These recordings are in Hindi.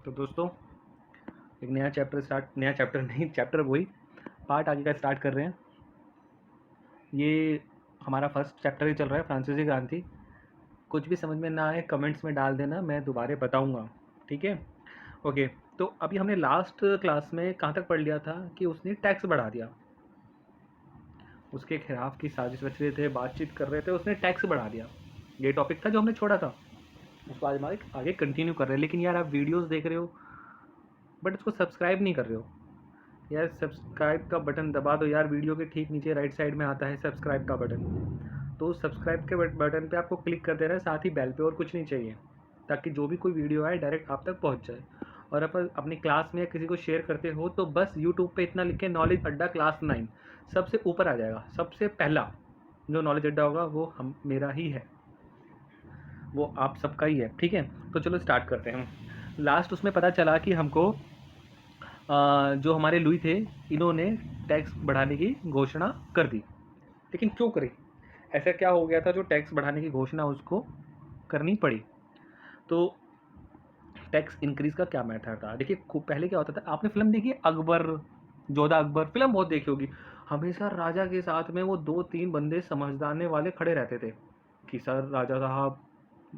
तो दोस्तों एक नया चैप्टर नहीं, चैप्टर वही पार्ट आगे का स्टार्ट कर रहे हैं। ये हमारा फर्स्ट चैप्टर ही चल रहा है, फ्रांसीसी क्रांति। कुछ भी समझ में ना आए कमेंट्स में डाल देना, मैं दोबारा बताऊंगा, ठीक है। ओके, तो अभी हमने लास्ट क्लास में कहाँ तक पढ़ लिया था कि उसने टैक्स बढ़ा दिया, उसके खिलाफ की साजिश रच रहे थे, बातचीत कर रहे थे, उसने टैक्स बढ़ा दिया। ये टॉपिक था जो हमने छोड़ा था, उसको आज हमारे आगे कंटिन्यू कर रहे हैं। लेकिन यार आप वीडियोस देख रहे हो बट उसको सब्सक्राइब नहीं कर रहे हो यार। सब्सक्राइब का बटन दबा दो यार, वीडियो के ठीक नीचे राइट साइड में आता है सब्सक्राइब का बटन। तो सब्सक्राइब के बटन पे आपको क्लिक कर देना है, साथ ही बेल पे, और कुछ नहीं चाहिए, ताकि जो भी कोई वीडियो आए डायरेक्ट आप तक पहुंच जाए। और अपन अपनी क्लास में या किसी को शेयर करते हो तो बस यूट्यूब पे इतना लिख के नॉलेज अड्डा क्लास 9 सबसे ऊपर आ जाएगा। सबसे पहला जो नॉलेज अड्डा होगा वो मेरा ही है, वो आप सबका ही है, ठीक है। तो चलो स्टार्ट करते हैं। लास्ट उसमें पता चला कि हमको जो हमारे लुई थे, इन्होंने टैक्स बढ़ाने की घोषणा कर दी। लेकिन क्यों करी, ऐसा क्या हो गया था जो टैक्स बढ़ाने की घोषणा उसको करनी पड़ी। तो टैक्स इंक्रीज का क्या मैटर था, देखिए पहले क्या होता था। आपने फिल्म देखी है अकबर, जोधा अकबर, फिल्म बहुत देखी होगी। हमेशा राजा के साथ में वो 2-3 बंदे समझदारने वाले खड़े रहते थे कि सर राजा साहब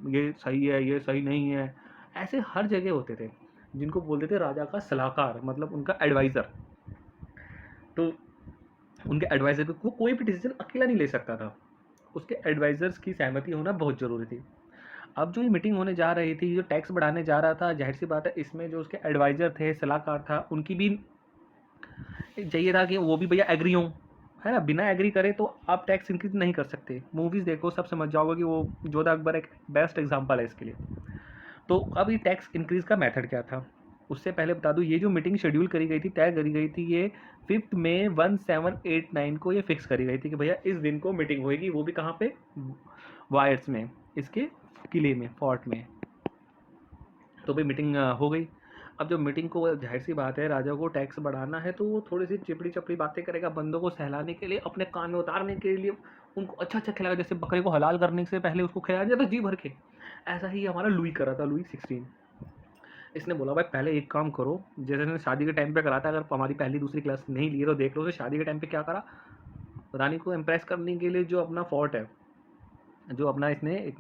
ये सही है, ये सही नहीं है। ऐसे हर जगह होते थे, जिनको बोलते थे राजा का सलाहकार, मतलब उनका एडवाइज़र। तो उनके एडवाइज़र पे वो कोई भी डिसीजन अकेला नहीं ले सकता था, उसके एडवाइज़र्स की सहमति होना बहुत ज़रूरी थी। अब जो ये मीटिंग होने जा रही थी, जो टैक्स बढ़ाने जा रहा था, जाहिर सी बात है इसमें जो उसके एडवाइज़र थे, सलाहकार था, उनकी भी चाहिए था कि वो भी भैया एग्री हों, है ना। बिना एग्री करे तो आप टैक्स इंक्रीज नहीं कर सकते। मूवीज़ देखो सब समझ जाओगे कि वो जोधा अकबर एक बेस्ट एग्जाम्पल है इसके लिए। तो अब ये टैक्स इंक्रीज का मेथड क्या था, उससे पहले बता दूं, ये जो मीटिंग शेड्यूल करी गई थी, तय करी गई थी, ये 5 मई 1789 को ये फिक्स करी गई थी कि भैया इस दिन को मीटिंग होगी। वो भी कहाँ पे, वायर्स में, इसके किले में, फोर्ट में। तो भाई मीटिंग हो गई। अब जब मीटिंग को, जाहिर सी बात है राजा को टैक्स बढ़ाना है तो वो थोड़ी सी चिपड़ी चपड़ी बातें करेगा, बंदों को सहलाने के लिए, अपने कान में उतारने के लिए, उनको अच्छा अच्छा खिलाएगा। जैसे बकरे को हलाल करने से पहले उसको खिलाया जाता जी भर के, ऐसा ही हमारा लुई कर रहा था, लुई 16। इसने बोला भाई पहले एक काम करो, जैसे इसने शादी के टाइम पे करा था, अगर हमारी पहली दूसरी क्लास नहीं ली तो देख लो। उसने शादी के टाइम पे क्या करा, रानी को इम्प्रेस करने के लिए जो अपना फोर्ट है, जो अपना इसने एक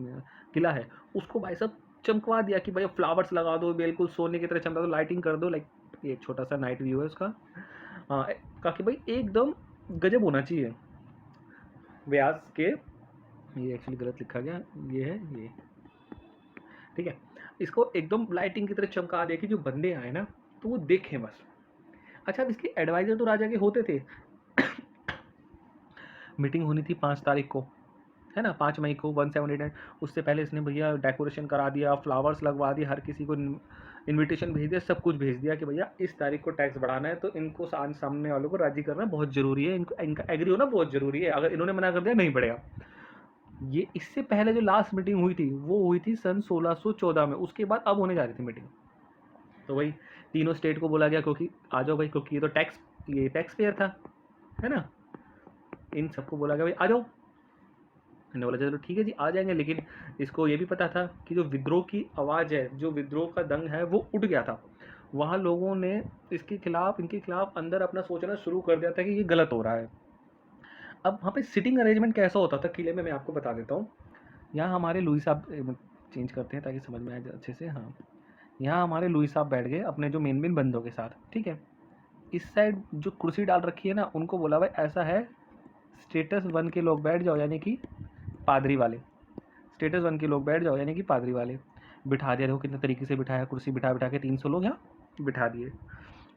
किला है, उसको भाई साहब चमकवा दिया कि भैया फ्लावर्स लगा दो, बिल्कुल सोने की तरह चमका दो, लाइटिंग कर दो। लाइक ये छोटा सा नाइट व्यू है उसका। कहा कि भाई एकदम गजब होना चाहिए व्यास के। ये एक्चुअली गलत लिखा गया, ये है ये, ठीक है। इसको एकदम लाइटिंग की तरह चमका दिया कि जो बंदे आए ना तो वो देखें बस। अच्छा, अब इसके एडवाइजर तो राजा के होते थे। मीटिंग होनी थी 5 तारीख को, है ना, 5 मई को 1789। उससे पहले इसने भैया डेकोरेशन करा दिया, फ्लावर्स लगवा दिए, हर किसी को इनविटेशन भेज दिया, सब कुछ भेज दिया कि भैया इस तारीख को टैक्स बढ़ाना है। तो इनको सामने वालों को राजी करना बहुत ज़रूरी है, इनको इनका एग्री होना बहुत ज़रूरी है। अगर इन्होंने मना कर दिया नहीं बढ़ेगा। ये इससे पहले जो लास्ट मीटिंग हुई थी वो हुई थी सन 1614 में, उसके बाद अब होने जा रही थी मीटिंग। तो वही तीनों स्टेट को बोला गया, क्योंकि आ जाओ भाई, क्योंकि ये टैक्स पेयर था, है ना। इन सबको बोला गया भाई आ जाओ। मैंने बोला चलो ठीक है जी आ जाएंगे। लेकिन इसको ये भी पता था कि जो विद्रोह की आवाज़ है, जो विद्रोह का दंग है, वो उठ गया था। वहाँ लोगों ने इसके खिलाफ, इनके खिलाफ अंदर अपना सोचना शुरू कर दिया था कि ये गलत हो रहा है। अब वहाँ पे सिटिंग अरेंजमेंट कैसा होता था किले में, मैं आपको बता देता हूँ। यहाँ हमारे लुई साहब, चेंज करते हैं ताकि समझ में आए अच्छे से। हाँ, यहाँ हमारे लुई साहब बैठ गए अपने जो मेन बंदों के साथ, ठीक है। इस साइड जो कुर्सी डाल रखी है ना, उनको बोला भाई ऐसा है, स्टेटस 1 के लोग बैठ जाओ, यानी कि पादरी वाले। स्टेटस 1 के लोग बैठ जाओ, यानी कि पादरी वाले। बिठा दिया, देखो कितने तरीके से बिठाया, कुर्सी बिठा बिठा के 300 लोग यहाँ बिठा दिए।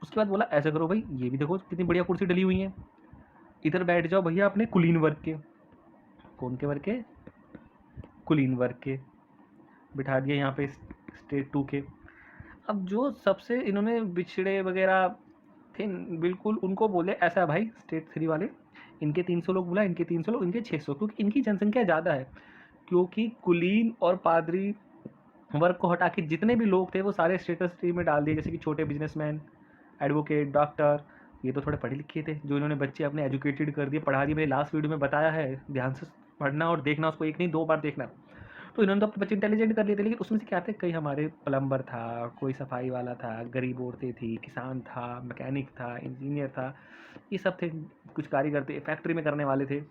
उसके बाद बोला ऐसा करो भाई, ये भी देखो कितनी बढ़िया कुर्सी डली हुई है, इधर बैठ जाओ भैया अपने कुलीन वर्ग के। कौन के वर्ग के, कुलीन वर्ग के। बिठा दिए यहाँ पे स्टेट 2 के। अब जो सबसे इन्होंने बिछड़े वगैरह थे बिल्कुल, उनको बोले ऐसा भाई स्टेट 3 वाले, इनके 300 लोग बुला, इनके 300 लोग, इनके 600, क्योंकि इनकी जनसंख्या ज़्यादा है। क्योंकि कुलीन और पादरी वर्ग को हटा के जितने भी लोग थे वो सारे स्टेटस 3 में डाल दिए, जैसे कि छोटे बिजनेसमैन, एडवोकेट, डॉक्टर। ये तो थोड़े पढ़े लिखे थे, जो इन्होंने बच्चे अपने एजुकेटेड कर दिए, पढ़ा दिए। मैंने लास्ट वीडियो में बताया है, ध्यान से पढ़ना और देखना, उसको एक नहीं 2 बार देखना। तो इन्होंने तो अपने बच्चे इंटेलिजेंट कर लिए थे, लेकिन उसमें से क्या थे, कई हमारे प्लम्बर था, कोई सफाई वाला था, गरीब औरतें थी, किसान था, मैकेनिक था, इंजीनियर था, ये सब थे, कुछ कारीगर थे, फैक्ट्री में करने वाले थे,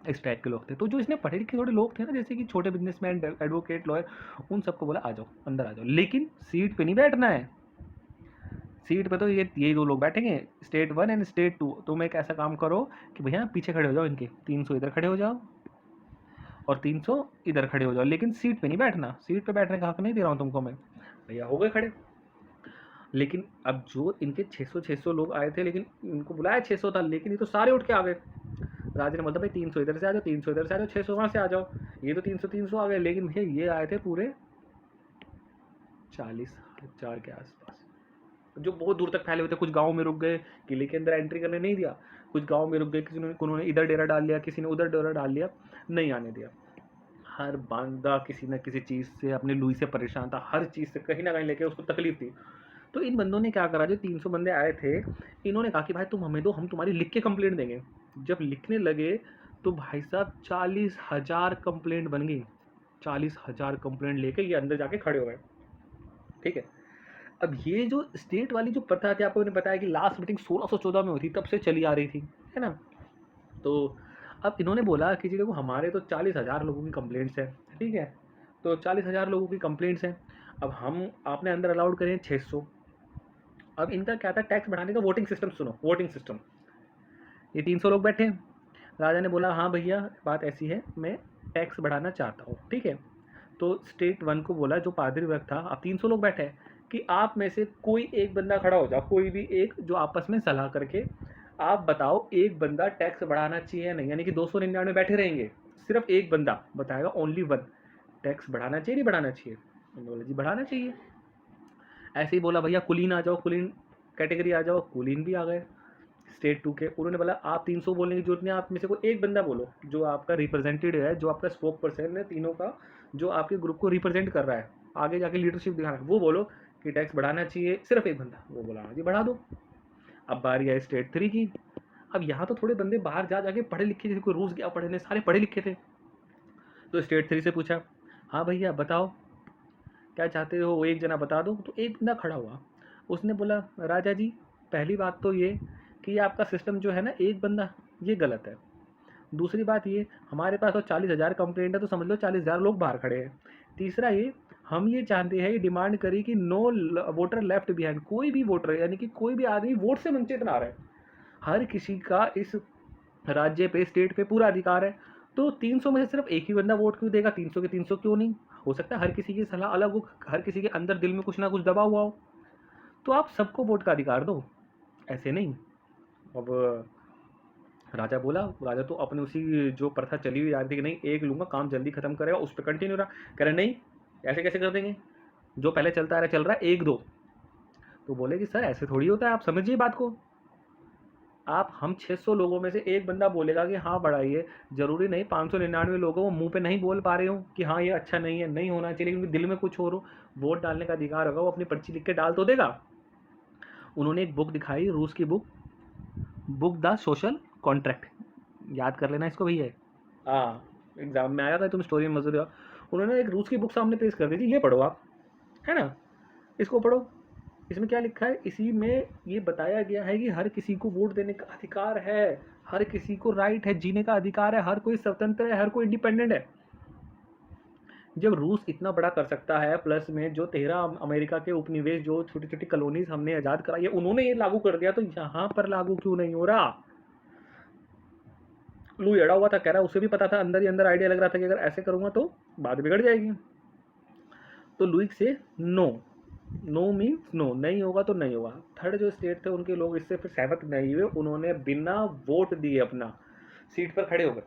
इस टाइप के लोग थे। तो जो इसमें पढ़े लिखे थोड़े लोग थे ना, जैसे कि छोटे बिजनेसमैन, एडवोकेट, लॉयर, उन सबको बोला आ जाओ, अंदर आ जाओ, लेकिन सीट पे नहीं बैठना है। सीट पे तो ये दो लोग बैठेंगे, स्टेट 1 एंड स्टेट 2। तुम एक ऐसा काम करो कि भैया पीछे खड़े हो जाओ, इनके 300 इधर खड़े हो जाओ और 300 इधर खड़े हो जाओ, लेकिन सीट पे नहीं बैठना, सीट पे बैठने का हक नहीं दे रहा हूँ तुमको मैं। भैया हो गए खड़े। लेकिन अब जो इनके 600 लोग आए थे, लेकिन इनको बुलाया 600 था, लेकिन ये तो सारे उठ के आ गए। राजा ने बोला भाई 300 इधर से आ जाओ, 300 इधर से आ जाओ, 600 वहाँ से आ जाओ। ये तो 300 आ गए, लेकिन भैया ये आए थे पूरे 40,000 के आसपास, जो बहुत दूर तक फैले हुए थे। कुछ गाँव में रुक गए, किले के अंदर एंट्री करने नहीं दिया, कुछ गाँव में रुक गए, किसी ने उन्होंने इधर डेरा डाल लिया, किसी ने उधर डेरा डाल लिया, नहीं आने दिया। हर बंदा किसी न किसी चीज़ से, अपने लुई से परेशान था, हर चीज़ से कहीं ना कहीं लेके उसको तकलीफ थी। तो इन बंदों ने क्या करा, जो 300 बंदे आए थे, इन्होंने कहा कि भाई तुम हमें दो, हम तुम्हारी लिख के कंप्लेंट देंगे। जब लिखने लगे तो भाई साहब 40,000 कंप्लेंट बन गई। 40,000 कंप्लेंट लेके ये अंदर जाके खड़े हो गए। ठीक है, अब ये जो स्टेट वाली जो प्रथा थी, आपको मैंने बताया कि लास्ट मीटिंग 1614 में हुई थी, तब से चली आ रही थी, है ना। तो अब इन्होंने बोला कि जी देखो हमारे तो 40,000 लोगों की कंप्लेंट्स हैं, ठीक है, तो 40,000 लोगों की कंप्लेंट्स हैं, अब हम आपने अंदर अलाउड करें 600। अब इनका क्या था, टैक्स बढ़ाने का वोटिंग सिस्टम। सुनो वोटिंग सिस्टम, ये 300 लोग बैठे, राजा ने बोला हाँ भैया बात ऐसी है, मैं टैक्स बढ़ाना चाहता हूँ, ठीक है। तो स्टेट 1 को बोला, जो पादरी वर्ग था, अब 300 लोग बैठे हैं, कि आप में से कोई एक बंदा खड़ा हो जाओ, कोई भी एक, जो आपस में सलाह करके आप बताओ एक बंदा टैक्स बढ़ाना चाहिए या नहीं। यानी कि 299 बैठे रहेंगे, सिर्फ एक बंदा बताएगा, ओनली वन, टैक्स बढ़ाना चाहिए नहीं बढ़ाना चाहिए। उन्होंने बोला जी बढ़ाना चाहिए। ऐसे ही बोला भैया कुलीन आ जाओ, कुलीन कैटेगरी आ जाओ, कुलीन भी आ गए स्टेट 2 के। उन्होंने बोला आप 300 बोलने की जरूरत नहीं, आप में से कोई एक बंदा बोलो जो आपका रिप्रेजेंटेटिव है, जो आपका स्पोक पर्सन है तीनों का, जो आपके ग्रुप को रिप्रेजेंट कर रहा है, आगे जाके लीडरशिप दिखा रहा है, वो बोलो कि टैक्स बढ़ाना चाहिए, सिर्फ एक बंदा। वो बोला हाँ जी बढ़ा दो। अब बारी आई स्टेट 3 की। अब यहाँ तो थोड़े बंदे बाहर जा जाके पढ़े लिखे, जैसे कोई रूस गया पढ़ने, सारे पढ़े लिखे थे। तो स्टेट 3 से पूछा हाँ भैया बताओ क्या चाहते हो, वो एक जना बता दो। तो एक बंदा खड़ा हुआ, उसने बोला राजा जी पहली बात तो ये कि आपका सिस्टम जो है ना, एक बंदा, ये गलत है। दूसरी बात ये, हमारे पास तो 40,000 कंप्लेंट है, तो समझ लो 40,000 लोग बाहर खड़े हैं। तीसरा ये, हम ये चाहते हैं, ये डिमांड करी कि नो वोटर लेफ्ट बिहाइंड, कोई भी वोटर यानी कि कोई भी आदमी वोट से वंचित ना रहे, हर किसी का इस राज्य पे, स्टेट पे पूरा अधिकार है। तो 300 में से सिर्फ एक ही बंदा वोट क्यों देगा, 300 के 300 क्यों नहीं? हो सकता है हर किसी की सलाह अलग हो, हर किसी के अंदर दिल में कुछ ना कुछ दबा हुआ हो, तो आप सबको वोट का अधिकार दो, ऐसे नहीं। अब राजा बोला, राजा तो अपने उसी जो प्रथा चली हुई आ रही थी कि नहीं एक लूंगा, काम जल्दी खत्म करेगा, उस पर कंटिन्यू रहा। कह रहे नहीं ऐसे कैसे कर देंगे, जो पहले चलता आ रहा चल रहा है, एक दो। तो बोले कि सर ऐसे थोड़ी होता है, आप समझिए बात को। आप हम 600 लोगों में से एक बंदा बोलेगा कि हाँ बढ़ाइए, जरूरी नहीं 599 लोगों वो मुंह पे नहीं बोल पा रहे हो कि हाँ ये अच्छा नहीं है, नहीं होना चाहिए, क्योंकि दिल में कुछ और हो, वोट डालने का अधिकार होगा, वो अपनी पर्ची लिख के डाल तो देगा। उन्होंने एक बुक दिखाई, रूस की book, book the social contract, याद कर लेना इसको भैया, हाँ एग्जाम में आया था, तुम स्टोरी में मजूर हो। उन्होंने एक रूस की बुक सामने पेश कर दी थी, ये पढ़ो आप, है ना, इसको पढ़ो। इसमें क्या लिखा है, इसी में ये बताया गया है कि हर किसी को वोट देने का अधिकार है, हर किसी को राइट है, जीने का अधिकार है, हर कोई स्वतंत्र है, हर कोई इंडिपेंडेंट है। जब रूस इतना बड़ा कर सकता है, प्लस में जो 13 अमेरिका के उपनिवेश, जो छोटी छोटी कॉलोनीज हमने आज़ाद कराई है, उन्होंने ये लागू कर दिया, तो यहाँ पर लागू क्यों नहीं हो रहा? लू अड़ा हुआ था, कह रहा उसे भी पता था, अंदर ही अंदर आइडिया लग रहा था कि अगर ऐसे करूँगा तो बात बिगड़ जाएगी। तो लुई से नो, नो मीन्स नो, नहीं होगा तो नहीं होगा। थर्ड जो स्टेट थे उनके लोग इससे फिर सहमत नहीं हुए, उन्होंने बिना वोट दिए अपना सीट पर खड़े हो गए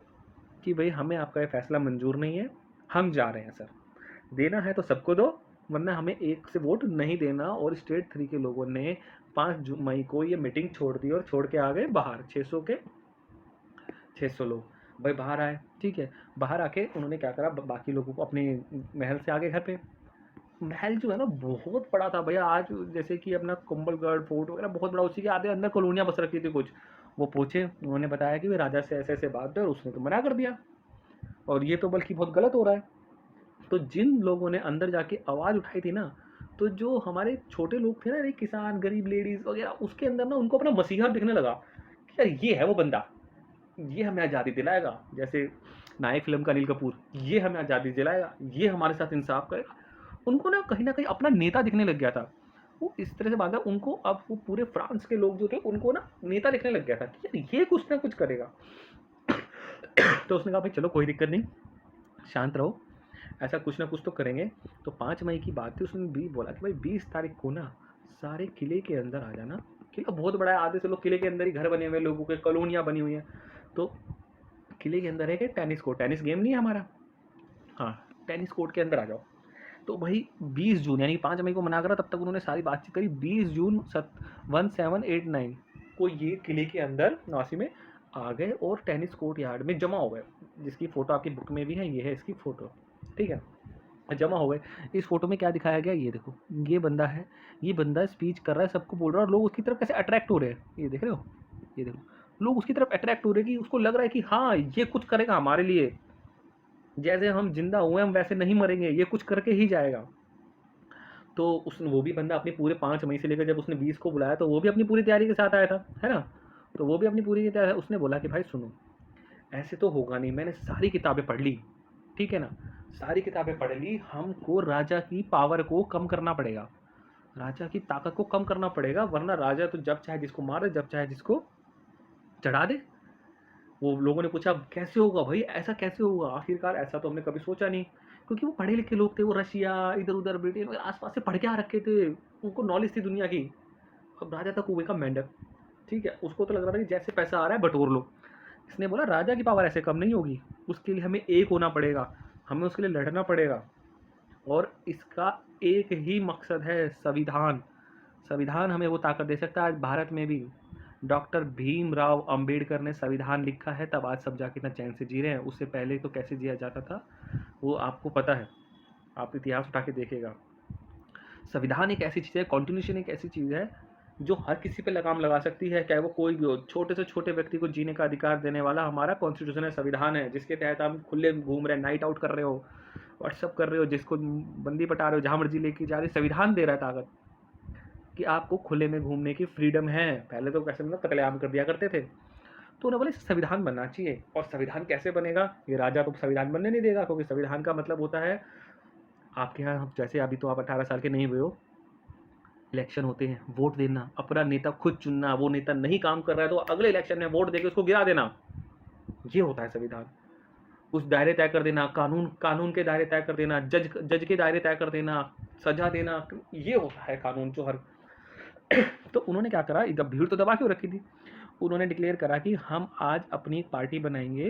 कि भाई हमें आपका ये फैसला मंजूर नहीं है, हम जा रहे हैं सर, देना है तो सबको दो, वरना हमें एक से वोट नहीं देना। और स्टेट 3 के लोगों ने 5 मई को ये मीटिंग छोड़ दी और छोड़ के आ गए बाहर, 600 के 600 लोग भाई बाहर आए। ठीक है, बाहर आके उन्होंने क्या करा, बाकी लोगों को अपने महल से आगे घर पे, महल जो है ना बहुत बड़ा था भैया, आज जैसे कि अपना कुंभलगढ़ फोर्ट वगैरह बहुत बड़ा, उसी के आधे अंदर कॉलोनियाँ बस रखी थी कुछ। वो पूछे, उन्होंने बताया कि वे राजा से ऐसे ऐसे बात है, और उसने तो मना कर दिया, और ये तो बल्कि बहुत गलत हो रहा है। तो जिन लोगों ने अंदर जाके आवाज़ उठाई थी ना, तो जो हमारे छोटे लोग थे ना, ये किसान, गरीब लेडीज़ वगैरह, उसके अंदर ना उनको अपना मसीहा दिखने लगा कि यार ये है वो बंदा, ये हमें आज़ादी दिलाएगा। जैसे नायक फ़िल्म का अनिल कपूर, ये हमें आज़ादी दिलाएगा, ये हमारे साथ इंसाफ करेगा। उनको ना कहीं न कहीं अपना नेता दिखने लग गया था। वो इस तरह से भागा, उनको अब वो पूरे फ्रांस के लोग जो थे, उनको ना नेता दिखने लग गया था कि यार ये कुछ ना कुछ करेगा। तो उसने कहा भाई चलो कोई दिक्कत नहीं, शांत रहो, ऐसा कुछ ना कुछ तो करेंगे। तो 5 मई की बात थी, उसने भी बोला कि भाई 20 तारीख को ना सारे किले के अंदर आ जाना। किला बहुत बड़ा है, आधे से लोग किले के अंदर ही घर बने हुए हैं, लोगों के कॉलोनियाँ बनी हुई हैं। तो किले के अंदर है कि टेनिस कोर्ट, टेनिस गेम नहीं है हमारा, हाँ टेनिस कोर्ट के अंदर आ जाओ। तो भाई 20 जून यानी 5 मई को मना करा, तब तक उन्होंने सारी बातचीत करी। 20 जून 1789 को ये किले के अंदर नवासी में आ गए और टेनिस कोर्ट यार्ड में जमा हो गए, जिसकी फ़ोटो आपकी बुक में भी है, ये है इसकी फ़ोटो, ठीक है। जमा हो गए। इस फोटो में क्या दिखाया गया, ये देखो, ये बंदा है, ये बंदा स्पीच कर रहा है, सबको बोल रहा है, और लोग उसकी तरफ कैसे अट्रैक्ट हो रहे हैं, ये देख रहे हो, ये देखो, लोग उसकी तरफ अट्रैक्ट हो रहे हैं कि उसको लग रहा है कि हाँ ये कुछ करेगा हमारे लिए, जैसे हम जिंदा हुए हम वैसे नहीं मरेंगे, ये कुछ करके ही जाएगा। तो उसने, वो भी बंदा अपने पूरे 5 मई से लेकर जब उसने 20 को बुलाया, तो वो भी अपनी पूरी तैयारी के साथ आया था, है ना। तो वो भी अपनी पूरी तैयारी, उसने बोला कि भाई सुनो, ऐसे तो होगा नहीं, मैंने सारी किताबें पढ़ ली, ठीक है ना, सारी किताबें पढ़ ली, हमको राजा की पावर को कम करना पड़ेगा, राजा की ताकत को कम करना पड़ेगा, वरना राजा तो जब चाहे जिसको मारे, जब चाहे जिसको चढ़ा दे। वो लोगों ने पूछा कैसे होगा भाई, ऐसा कैसे होगा, आखिरकार ऐसा तो हमने कभी सोचा नहीं, क्योंकि वो पढ़े लिखे लोग थे, वो रशिया इधर उधर ब्रिटेन आसपास से पढ़ के आ रखे थे, उनको नॉलेज थी दुनिया की। अब राजा था कुएं का मेंढक, ठीक है, उसको तो लग रहा था कि जैसे पैसा आ रहा है बटोर लो। इसने बोला राजा की पावर ऐसे कम नहीं होगी, उसके लिए हमें एक होना पड़ेगा, हमें उसके लिए लड़ना पड़ेगा, और इसका एक ही मकसद है, संविधान। संविधान हमें वो ताकत दे सकता है। आज भारत में भी डॉक्टर भीमराव अंबेडकर ने संविधान लिखा है, तब आज सब जाके इतना चैन से जी रहे हैं। उससे पहले तो कैसे जिया जाता था वो आपको पता है, आप इतिहास उठा के देखिएगा। संविधान एक ऐसी चीज़ है, कॉन्स्टिट्यूशन एक ऐसी चीज़ है जो हर किसी पे लगाम लगा सकती है, चाहे वो कोई भी हो। छोटे से छोटे व्यक्ति को जीने का अधिकार देने वाला हमारा कॉन्स्टिट्यूशन है, संविधान है, जिसके तहत हम खुले घूम रहे हैं, नाइट आउट कर रहे हो, व्हाट्सअप कर रहे हो, जिसको बंदी पटा रहे हो, जहाँ मर्जी लेके जा रहे, संविधान दे रहा है ताकत कि आपको खुले में घूमने की फ्रीडम है। पहले तो कैसे मतलब कतलेआम कर दिया करते थे। तो उन्होंने बोले संविधान बनना चाहिए। और संविधान कैसे बनेगा, ये राजा तो संविधान बनने नहीं देगा, क्योंकि संविधान का मतलब होता है आपके यहाँ, जैसे अभी तो आप 18 साल के नहीं हुए हो, इलेक्शन होते हैं, वोट देना, अपना नेता खुद चुनना, वो नेता नहीं काम कर रहा है तो अगले इलेक्शन में वोट देके उसको गिरा देना, ये होता है संविधान। उस दायरे तय कर देना, कानून के दायरे तय कर देना, जज के दायरे तय कर देना, सजा देना, ये होता है कानून जो हर तो उन्होंने क्या करा, जब भीड़ तो दबा क्यों रखी थी, उन्होंने डिक्लेयर करा कि हम आज अपनी एक पार्टी बनाएंगे,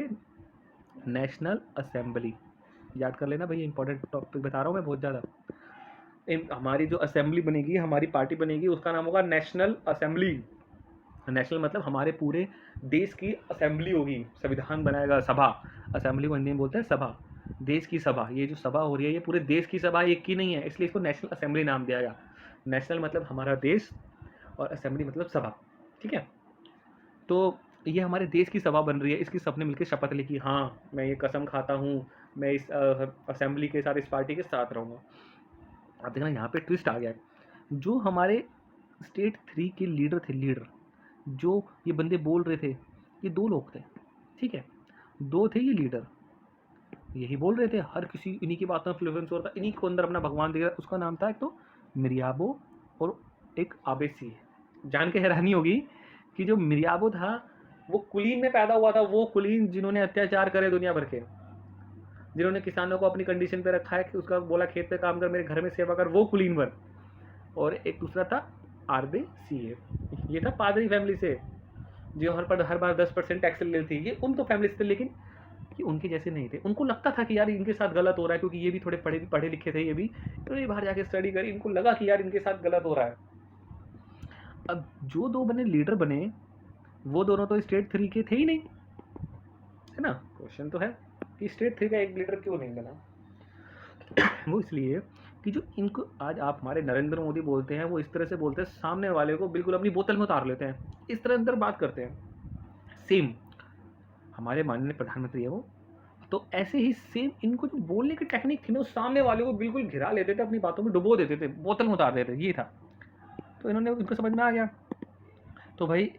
नेशनल असेंबली। याद कर लेना भैया, इंपॉर्टेंट टॉपिक बता रहा हूँ मैं बहुत ज़्यादा। हमारी जो असेंबली बनेगी, हमारी पार्टी बनेगी, उसका नाम होगा नेशनल असेंबली। नेशनल मतलब हमारे पूरे देश की असेंबली होगी, संविधान बनाएगा, सभा, असेंबली को हिंदी में बोलते हैं सभा, देश की सभा। ये जो सभा हो रही है ये पूरे देश की सभा, एक की नहीं है, इसलिए इसको नेशनल असेंबली नाम दिया गया। नेशनल मतलब हमारा देश और असेंबली मतलब सभा, ठीक है। तो ये हमारे देश की सभा बन रही है, इसकी सबने मिलकर शपथ ली कि हाँ मैं ये कसम खाता हूँ, मैं इस असेंबली के साथ, इस पार्टी के साथ रहूँगा। अब देखना यहाँ पे ट्विस्ट आ गया है, जो हमारे स्टेट 3 के लीडर थे, लीडर जो ये बंदे बोल रहे थे, ये 2 लोग थे, ठीक है, 2 थे ये लीडर, यही बोल रहे थे, हर किसी इन्हीं की बातों में इन्फ्लुएंस हो रहा था, इन्हीं को अंदर अपना भगवान दिख रहा। उसका नाम था एक तो मिरियाबो और एक आबेसी। जान के हैरानी होगी कि जो मिरियाबो था वो कुलीन में पैदा हुआ था, वो कुलीन जिन्होंने अत्याचार करे दुनिया भर के, जिन्होंने किसानों को अपनी कंडीशन पे रखा है कि उसका बोला खेत पे काम कर, मेरे घर में सेवा कर, वो कुलीन बन। और एक दूसरा था आरबे सीए, ये था पादरी फैमिली से, जो हर बार 10% टैक्स लेती थी। ये उन तो फैमिली से थे, लेकिन ये उनके जैसे नहीं थे। उनको लगता था कि यार इनके साथ गलत हो रहा है, क्योंकि ये भी थोड़े पढ़े लिखे थे, ये भी इन्होंने बाहर जाके स्टडी करी, इनको लगा कि यार इनके साथ गलत हो रहा है। अब जो 2 बने लीडर बने, वो दोनों तो स्टेट 3 के थे ही नहीं, है ना। क्वेश्चन तो है कि स्टेट 3 का एक लीडर क्यों नहीं बना। वो इसलिए कि जो इनको आज आप हमारे नरेंद्र मोदी बोलते हैं, वो इस तरह से बोलते हैं, सामने वाले को बिल्कुल अपनी बोतल में उतार लेते हैं, इस तरह अंदर बात करते हैं। सेम हमारे माननीय प्रधानमंत्री है वो, तो ऐसे ही सेम इनको जो बोलने की टेक्निक थी ना, उस सामने वाले को बिल्कुल घिरा लेते थे, अपनी बातों में डुबो देते थे, बोतल में उतार देते थे, ये था। तो इन्होंने, इनको समझ में आ गया। तो भाई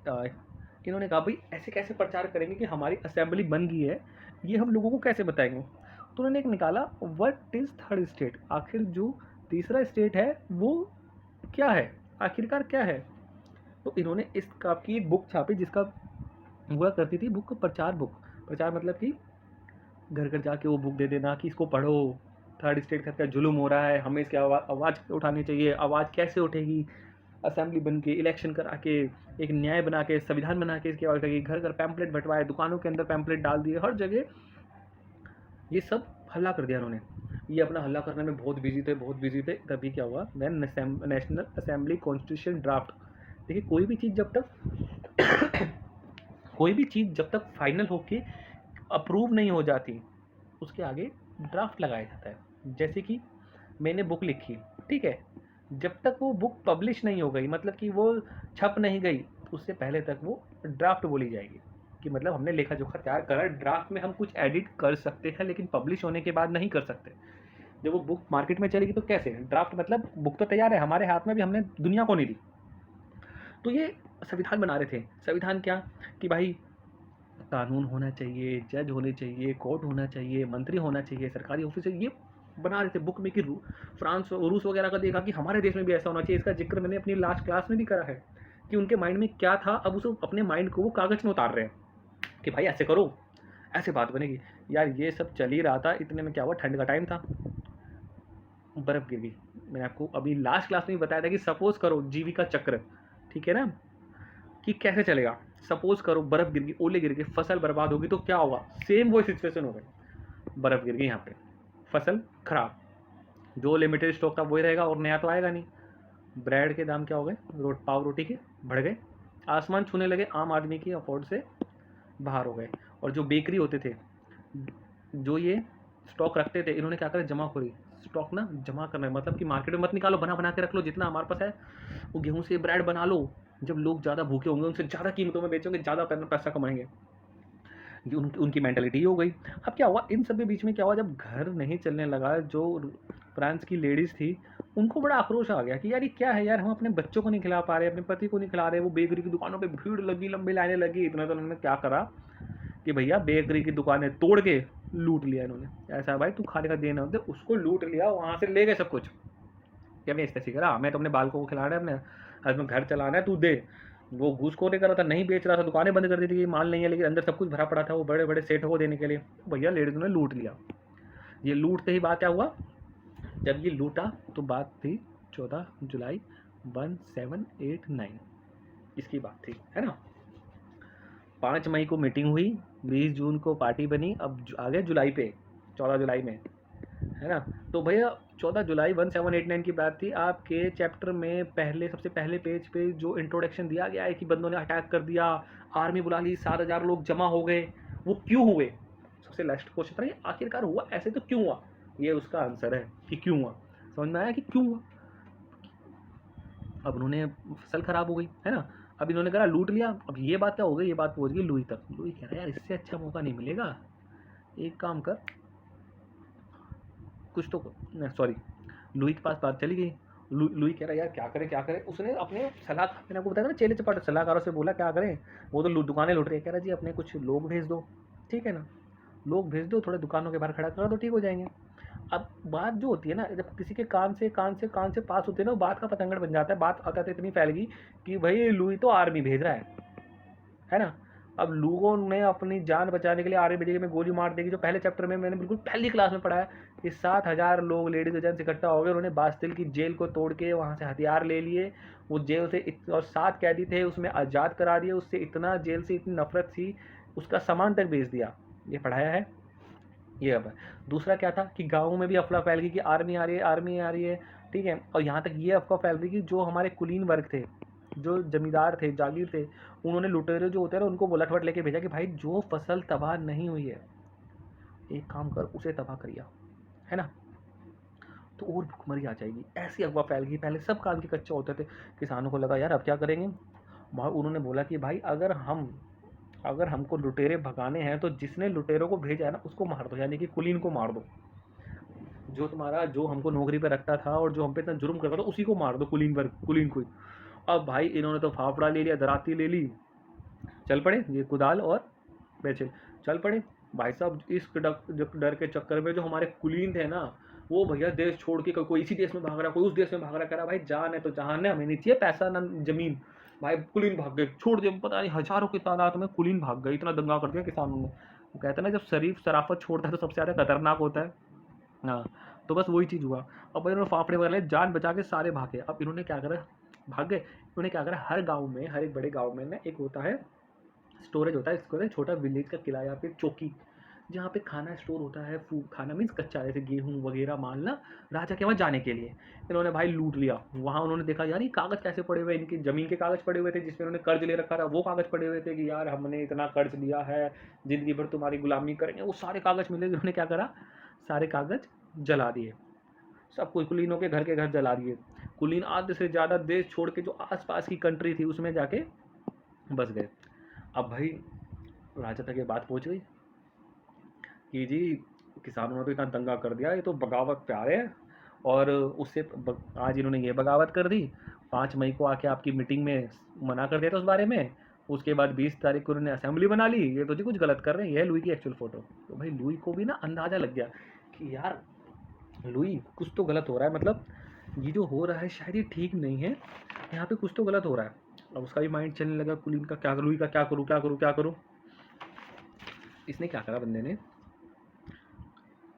इन्होंने कहा भाई ऐसे कैसे प्रचार करेंगे कि हमारी असेंबली बन गई है, ये हम लोगों को कैसे बताएंगे। तो उन्होंने एक निकाला, व्हाट इज थर्ड स्टेट, आखिर जो तीसरा स्टेट है वो क्या है, आखिरकार क्या है। तो इन्होंने इस आपकी एक बुक छापी जिसका हुआ करती थी बुक प्रचार बुक। प्रचार मतलब कि घर घर जाके वो बुक दे देना कि इसको पढ़ो, थर्ड स्टेट का जुल्म हो रहा है, हमें इसकी आवाज़ उठानी चाहिए, आवाज़ कैसे उठेगी, असेंबली बन के, इलेक्शन करा के, एक न्याय बना के, संविधान बना के इसकी आवाज़ उठेगी। घर घर पैम्पलेट बंटवाए, दुकानों के अंदर पैम्पलेट डाल दिए, हर जगह ये सब हल्ला कर दिया उन्होंने। ये अपना हल्ला करने में बहुत बिजी थे, बहुत बिजी थे। तभी क्या हुआ, when national assembly constitution draft. देखिए कोई भी चीज़ जब तक कोई भी चीज़ जब तक फाइनल होके अप्रूव नहीं हो जाती, उसके आगे ड्राफ्ट लगाया जाता है। जैसे कि मैंने बुक लिखी, ठीक है, जब तक वो बुक पब्लिश नहीं हो गई, मतलब कि वो छप नहीं गई, उससे पहले तक वो ड्राफ्ट बोली जाएगी। कि मतलब हमने लेखा जोखा तैयार करा, ड्राफ्ट में हम कुछ एडिट कर सकते हैं, लेकिन पब्लिश होने के बाद नहीं कर सकते। जब वो बुक मार्केट में चलेगी तो कैसे, ड्राफ्ट मतलब बुक तो तैयार है हमारे हाथ में भी, हमने दुनिया को नहीं दी। तो ये संविधान बना रहे थे। संविधान क्या कि भाई कानून होना चाहिए, जज होने चाहिए, कोर्ट होना चाहिए, मंत्री होना चाहिए, सरकारी ऑफिसर, ये बना रहे थे बुक में कि फ्रांस और रूस वगैरह का देखा कि हमारे देश में भी ऐसा होना चाहिए। इसका जिक्र मैंने अपनी लास्ट क्लास में भी करा है कि उनके माइंड में क्या था, अब उसे अपने माइंड को वो कागज में उतार रहे हैं कि भाई ऐसे करो, ऐसे बात बनेगी। यार ये सब चल ही रहा था, इतने में क्या हुआ, ठंड का टाइम था, बर्फ गिर गई। मैंने आपको अभी लास्ट क्लास में भी बताया था कि सपोज करो जीविका चक्र, ठीक है ना, कि कैसे चलेगा। सपोज करो बर्फ गिर गई, ओले गिर गए, फसल बर्बाद होगी, तो क्या होगा, सेम वो सिचुएशन हो गई। बर्फ गिर गई यहाँ पे, फसल खराब, जो लिमिटेड स्टॉक था वही रहेगा और नया तो आएगा नहीं। ब्रेड के दाम क्या हो गए, पाव रोटी के बढ़ गए, आसमान छूने लगे, आम आदमी की अफोर्ड से बाहर हो गए। और जो बेकरी होते थे, जो ये स्टॉक रखते थे, इन्होंने क्या करा, जमाखोरी। स्टॉक ना जमा करना मतलब कि मार्केट में मत निकालो, बना बना के रख लो, जितना हमारे पास है वो गेहूं से ब्रेड बना लो। जब लोग ज़्यादा भूखे होंगे उनसे ज़्यादा कीमतों में बेचोगे, ज़्यादा पैसा कमाएंगे। ये उनकी मेंटालिटी हो गई। अब क्या हुआ, इन सब के बीच में क्या हुआ, जब घर नहीं चलने लगा, जो फ्रांस की लेडीज़ थी उनको बड़ा आक्रोश आ गया कि यार ये क्या है यार, हम अपने बच्चों को नहीं खिला पा रहे, अपने पति को नहीं खिला रहे। वो बेकरी की दुकानों पे भीड़ लगी, लंबी लाइनें लगी। इतना तो उन्होंने क्या करा कि भैया बेकरी की दुकानें तोड़ के लूट लिया इन्होंने। ऐसा भाई तू खाने का देना होते, उसको लूट लिया, वहाँ से ले गए सब कुछ। क्या मैं इससे सीख रहा, मैं तो अपने बालकों को खिलाना है, अपने हस्बैंड घर चलाना है, तू दे। वो घूसखोरी कर रहा था, नहीं बेच रहा था, दुकानें बंद कर दी थी कि माल नहीं है, लेकिन अंदर सब कुछ भरा पड़ा था, वो बड़े बड़े सेठ को देने के लिए। भैया लेडीज ने लूट लिया। ये लूटते ही बात क्या हुआ, जब ये लूटा तो बात थी 14 जुलाई 1789, इसकी बात थी, है ना। 5 मई को मीटिंग हुई, 20 जून को पार्टी बनी, अब आ गए जुलाई पे, 14 जुलाई में, है ना। तो भैया 14 जुलाई 1789 की बात थी। आपके चैप्टर में पहले, सबसे पहले पेज पे जो इंट्रोडक्शन दिया गया है कि बंदों ने अटैक कर दिया, आर्मी बुला ली, 7,000 लोग जमा हो गए, वो क्यों हुए। सबसे लास्ट क्वेश्चन था ये, आखिरकार हुआ ऐसे तो क्यों हुआ। ये उसका आंसर है कि क्यों हुआ। समझ में आया कि क्यों हुआ। अब उन्होंने फसल खराब हो गई, है ना, अब इन्होंने कहा लूट लिया। अब ये बात क्या हो गई, ये बात पहुंच गई लुई तक। लुई कह रहा है यार इससे अच्छा मौका नहीं मिलेगा, एक काम कर, कुछ तो, सॉरी, लुई के पास बात चली गई। लुई कह रहा है यार क्या करें क्या करें। उसने अपने सलाह, मैंने आपको बताया ना, चेले चपाट सलाहकारों से बोला क्या करें, वो तो दुकानें लूट रही है। कह रहा जी अपने कुछ लोग भेज दो, ठीक है ना, लोग भेज दो, थोड़े दुकानों के बाहर खड़ा करो तो ठीक हो जाएंगे। अब बात जो होती है ना, जब किसी के कान से पास होती है ना, वो बात का पतंगड़ बन जाता है। बात आता इतनी फैल गई कि भाई लुई तो आर्मी भेज रहा है ना। अब लोगों ने अपनी जान बचाने के लिए आर्मी भेजेगी, में गोली मार देगी। जो पहले चैप्टर में मैंने बिल्कुल पहली क्लास में पढ़ा है कि 7,000 लोग लेडीज एजेंट्स इकट्ठा हो गए, उन्होंने बास्तिल की जेल को तोड़ के वहाँ से हथियार ले लिए। वो जेल से और 7 कैदी थे उसमें आज़ाद करा दिए। उससे इतना जेल से इतनी नफरत थी, उसका सामान तक बेच दिया। ये पढ़ाया है ये। अब दूसरा क्या था कि गाँव में भी अफवाह फैल गई कि आर्मी आ रही है, आर्मी आ रही है, ठीक है। और यहाँ तक ये अफवाह फैल गई कि जो हमारे कुलीन वर्ग थे, जो जमींदार थे, जागीर थे, उन्होंने लुटेरे जो होते हैं ना उनको बुलटवट लेके भेजा कि भाई जो फसल तबाह नहीं हुई है, एक काम कर उसे तबाह करिया, है ना, तो और भुखमरी आ जाएगी। ऐसी अफवाह फैल गई। पहले सब काम के कच्चे होते थे, किसानों को लगा यार अब क्या करेंगे। उन्होंने बोला कि भाई अगर हम अगर हमको लुटेरे भगाने हैं तो जिसने लुटेरों को भेजा है ना उसको मार दो, यानी कि कुलीन को मार दो। जो हमको नौकरी पे रखता था और जो हम पे इतना जुर्म करता था उसी को मार दो, कुलीन को ही। अब भाई इन्होंने तो फाफड़ा ले लिया, दराती ले ली, चल पड़े ये कुदाल और पेंसिल, चल पड़े भाई साहब। इस डर के चक्कर में जो हमारे कुलीन थे ना, वो भैया देश छोड़ के कोई इसी देश में भाग रहा, कोई उस देश में भाग रहा, कह रहा भाई जान है तो जहान है, हमें नहीं चाहिए पैसा ना जमीन। भाई कुलीन भाग गए, छोड़ दिया, पता नहीं हजारों की तादाद में कुलीन भाग गए, इतना दंगा कर दिया किसानों ने। वो कहते हैं ना जब शरीफ शराफत छोड़ता है तो सबसे ज़्यादा खतरनाक होता है। हाँ, तो बस वही चीज़ हुआ। अब भाई इन्होंने फाफड़े वगैरह जान बचा के सारे भागे। अब इन्होंने क्या करा, भाग गए। इन्होंने क्या करा, हर गाँव में, हर एक बड़े गाँव में ना एक होता है स्टोरेज होता है, इसको कहते हैं छोटा विलेज का किला या फिर चौकी, जहाँ पे खाना स्टोर होता है। फूड खाना मीन्स कच्चा, जैसे गेहूँ वगैरह माल ना, राजा के वहाँ जाने के लिए। इन्होंने भाई लूट लिया वहाँ। उन्होंने देखा यार ये कागज़ कैसे पड़े हुए हैं, इनकी ज़मीन के कागज़ पड़े हुए थे जिसमें उन्होंने कर्ज ले रखा था, वो कागज़ पड़े हुए थे कि यार हमने इतना कर्ज लिया है, ज़िंदगी भर तुम्हारी गुलामी करेंगे, वो सारे कागज़ मिले। उन्होंने क्या करा, सारे कागज़ जला दिए, सब कुलीनों के घर जला दिए। कुलीन आधे से ज़्यादा देश छोड़ के जो आसपास की कंट्री थी उसमें जाके बस गए। अब भाई राजा तक ये बात पहुंच गई कि जी किसानों ने तो इतना दंगा कर दिया, ये तो बगावत पे आ रहे हैं। और उससे आज इन्होंने ये बगावत कर दी, 5 मई को आके आपकी मीटिंग में मना कर दिया था उस बारे में। उसके बाद 20 तारीख को उन्होंने असेंबली बना ली, ये तो जी कुछ गलत कर रहे हैं। ये है लुई की एक्चुअल फ़ोटो। तो भाई लुई को भी ना अंदाज़ा लग गया कि यार लुई कुछ तो गलत हो रहा है, मतलब ये जो हो रहा है शायद ये ठीक नहीं है, यहाँ पे कुछ तो गलत हो रहा है। अब उसका भी माइंड चलने लगा कुलीन का, क्या लुई का क्या करूँ क्या करूँ क्या करूँ। इसने क्या करा, बंदे ने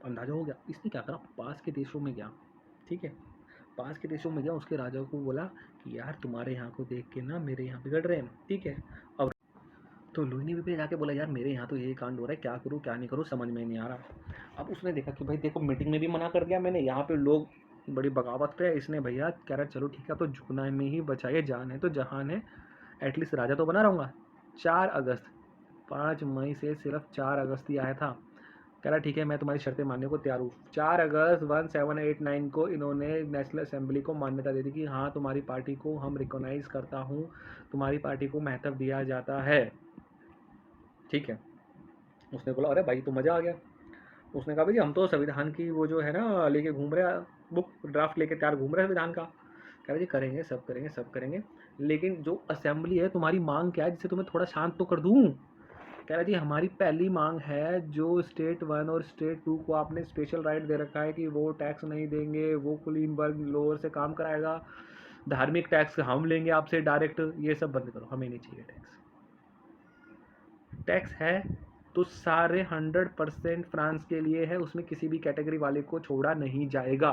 अंदाजा हो गया, इसने क्या करा, पास के देशों में गया। ठीक है, पास के देशों में गया, उसके राजा को बोला कि यार तुम्हारे यहाँ को देख के ना मेरे यहाँ बिगड़ रहे हैं। ठीक है, अब तो लुई ने भी जाके बोला यार मेरे यहाँ तो ये कांड हो रहा है, क्या करूँ क्या नहीं करूँ समझ में नहीं आ रहा। अब उसने देखा कि भाई देखो मीटिंग में भी मना कर दिया मैंने, यहाँ पे लोग बड़ी बगावत पे है। इसने भैया कह रहा चलो ठीक है, तो झुकना में ही बचाइए, जान है तो जहान है, एटलीस्ट राजा तो बना रहूँगा। 4 अगस्त, 5 मई से सिर्फ 4 अगस्त ही आया था। कह रहा ठीक है मैं तुम्हारी शर्तें मानने को तैयार हूँ। 4 अगस्त 1789 को इन्होंने नेशनल असेंबली को मान्यता दे दी कि हाँ तुम्हारी पार्टी को हम रिकॉग्नाइज करता हूँ, तुम्हारी पार्टी को महत्व दिया जाता है। ठीक है, उसने बोला अरे भाई तो मज़ा आ गया। उसने कहा भाई हम तो संविधान की वो जो है ना लेके घूम रहे हैं, बुक ड्राफ्ट लेके तैयार घूम रहे हैं संविधान का। कह रहे जी करेंगे सब करेंगे सब करेंगे, लेकिन जो असेंबली है तुम्हारी मांग क्या है जिससे तुम्हें थोड़ा शांत तो कर दूँ। कह रहा जी हमारी पहली मांग है जो स्टेट 1 और स्टेट 2 को आपने स्पेशल राइट दे रखा है कि वो टैक्स नहीं देंगे, वो कुलीन वर्ग लोअर से काम कराएगा, धार्मिक टैक्स हम लेंगे आपसे डायरेक्ट, ये सब बंद करो, हमें नहीं चाहिए टैक्स। टैक्स है तो सारे 100% फ्रांस के लिए है, उसमें किसी भी कैटेगरी वाले को छोड़ा नहीं जाएगा।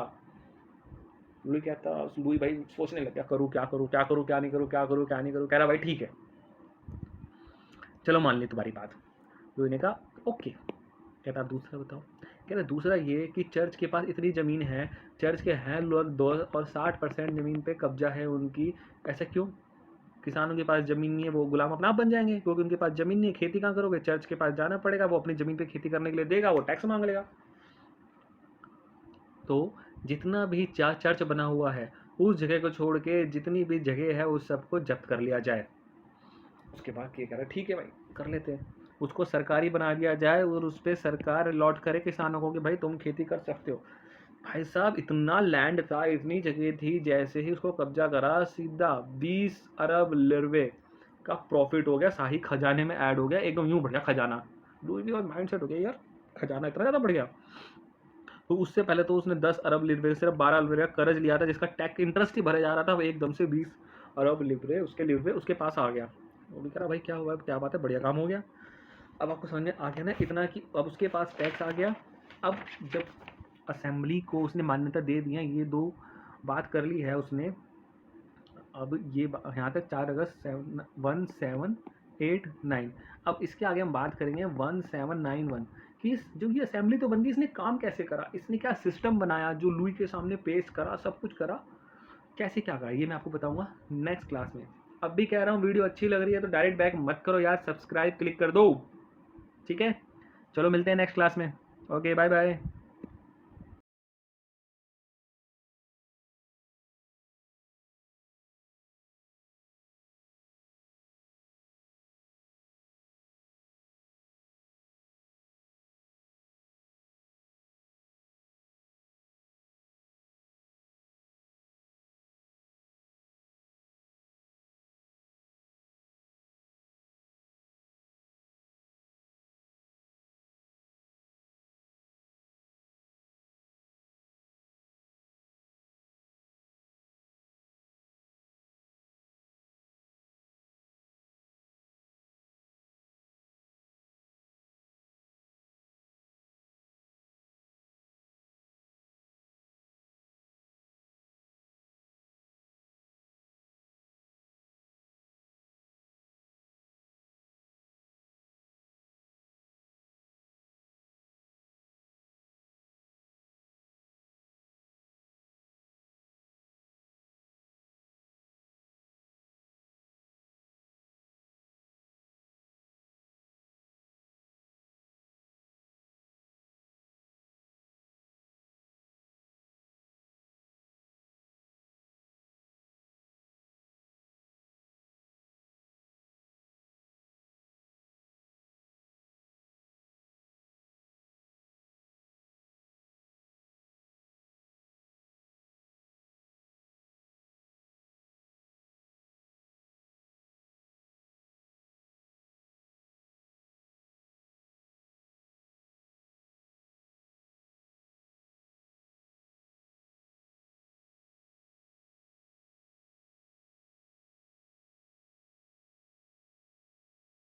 लुई कहता, लुई भाई सोचने लग गया करूँ क्या करूँ क्या करूँ क्या नहीं करूँ क्या करूँ क्या नहीं करूँ। कह रहा भाई ठीक है चलो मान ली तुम्हारी बात। लुई ने कहा ओके। कहता दूसरा बताओ। कह रहा दूसरा ये कि चर्च के पास इतनी ज़मीन है, चर्च के हैं लोग 2 और 60% ज़मीन पे कब्जा है उनकी। ऐसा क्यों, किसानों के पास ज़मीन नहीं है, वो गुलाम अपना आप बन जाएंगे क्योंकि उनके पास ज़मीन नहीं है, खेती कहाँ करोगे, चर्च के पास जाना पड़ेगा, वो अपनी ज़मीन पे खेती करने के लिए देगा, वो टैक्स मांग लेगा। तो जितना भी चर्च बना हुआ है उस जगह को छोड़ के जितनी भी जगह है उस सबको जब्त कर लिया जाए। उसके बाद क्या कह रहा ठीक है भाई कर लेते हैं, उसको सरकारी बना दिया जाए और उस पर सरकार लॉट करे किसानों को कि भाई तुम खेती कर सकते हो। भाई साहब इतना लैंड था, इतनी जगह थी, जैसे ही उसको कब्जा करा सीधा 20 अरब लिरवे का प्रॉफिट हो गया, शाही खजाने में ऐड हो गया, एकदम यूं बढ़ गया खजाना। लुई भी और माइंड सेट हो गया यार खजाना इतना ज़्यादा बढ़ गया। तो उससे पहले तो उसने 10 अरब लिरवे सिर्फ 12 लिरवे का कर्ज लिया था जिसका टैक्स इंटरेस्ट ही भरे जा रहा था, वो एकदम से 20 अरब लिरवे उसके पास आ गया। वो भी कह रहा भाई क्या हुआ, क्या बात है, बढ़िया काम हो गया। अब आपको समझ में आ गया ना इतना कि अब उसके पास टैक्स आ गया। अब जब असेंबली को उसने मान्यता दे दी है, ये 2 बात कर ली है उसने। अब ये यहाँ तक 4 अगस्त 1789। अब इसके आगे हम बात करेंगे 1791 कि जो ये असेंबली तो बन गई, इसने काम कैसे करा, इसने क्या सिस्टम बनाया जो लुई के सामने पेश करा, सब कुछ करा, कैसे क्या करा, ये मैं आपको बताऊंगा नेक्स्ट क्लास में। अब भी कह रहा हूँ वीडियो अच्छी लग रही है तो डायरेक्ट बैक मत करो यार, सब्सक्राइब क्लिक कर दो। ठीक है, चलो मिलते हैं नेक्स्ट क्लास में। Okay bye bye.